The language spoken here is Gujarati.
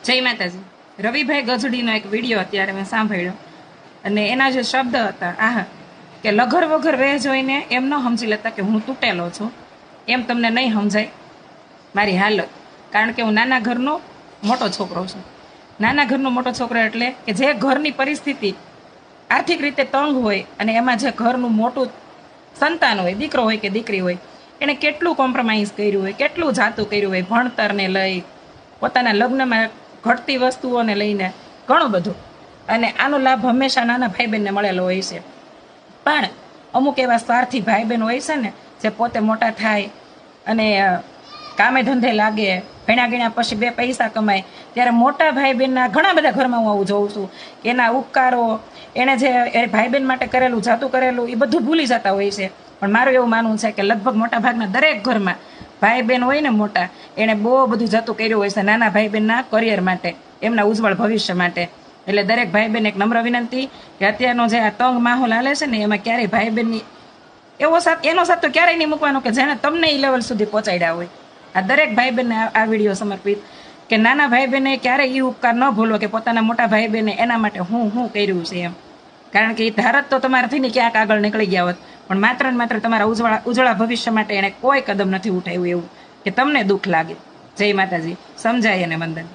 જય માતાજી. રવિભાઈ ગજડીનો એક વિડીયો અત્યારે મેં સાંભળ્યો અને એના જે શબ્દ હતા આહ કે લઘર વગર વેહ જોઈને એમ ન સમજી લેતા કે હું તૂટેલો છું, એમ તમને નહીં સમજાય મારી હાલત. કારણ કે હું નાના ઘરનો મોટો છોકરો છું. નાના ઘરનો મોટો છોકરો એટલે કે જે ઘરની પરિસ્થિતિ આર્થિક રીતે તંગ હોય અને એમાં જે ઘરનું મોટું સંતાન હોય, દીકરો હોય કે દીકરી હોય, એણે કેટલું કોમ્પ્રોમાઇઝ કર્યું હોય, કેટલું જાતું કર્યું હોય, ભણતરને લઈ, પોતાના લગ્નમાં ઘટતી વસ્તુઓને લઈને ઘણું બધું. અને આનો લાભ હંમેશા નાના ભાઈ બહેનને મળેલો હોય છે. પણ અમુક એવા સ્વાર્થી ભાઈ બહેન હોય છે ને, જે પોતે મોટા થાય અને કામે ધંધે લાગે, ભણ્યા ગણ્યા પછી બે પૈસા કમાય, ત્યારે મોટા ભાઈ બહેનના ઘણા બધા ઘરમાં હું આવું જોઉં છું કે એના ઉપકારો, એણે જે ભાઈ બહેન માટે કરેલું, જાતું કરેલું, એ બધું ભૂલી જતા હોય છે. પણ મારું એવું માનવું છે કે લગભગ મોટા ભાગના દરેક ઘરમાં ભાઈ બહેન હોય ને મોટા, એણે બહુ બધું જતું કર્યું હોય છે નાના ભાઈ બહેનના કરિયર માટે, એમના ઉજ્જવળ ભવિષ્ય માટે. એટલે દરેક ભાઈ બહેન એક નમ્ર વિનંતી કે અત્યારનો જે આ તંગ માહોલ હાલે છે ને, એમાં ક્યારેય ભાઈ બહેનની એનો સાથ તો ક્યારેય નહીં મૂકવાનો કે જેને તમને એ લેવલ સુધી પહોંચાડ્યા હોય. આ દરેક ભાઈ બહેનને આ વિડીયો સમર્પિત કે નાના ભાઈ બહેને ક્યારેય એ ઉપકાર ન ભૂલો કે પોતાના મોટા ભાઈ બહેને એના માટે હું કર્યું છે એમ. કારણ કે એ ધારત તો તમારાથી ને ક્યાંક આગળ નીકળી ગયા હોત, પણ માત્ર ને માત્ર તમારા ઉજ્જવળ ભવિષ્ય માટે એણે કોઈ કદમ નથી ઉઠાવ્યું એવું કે તમને દુઃખ લાગે. જય માતાજી. સમજાય અને વંદન.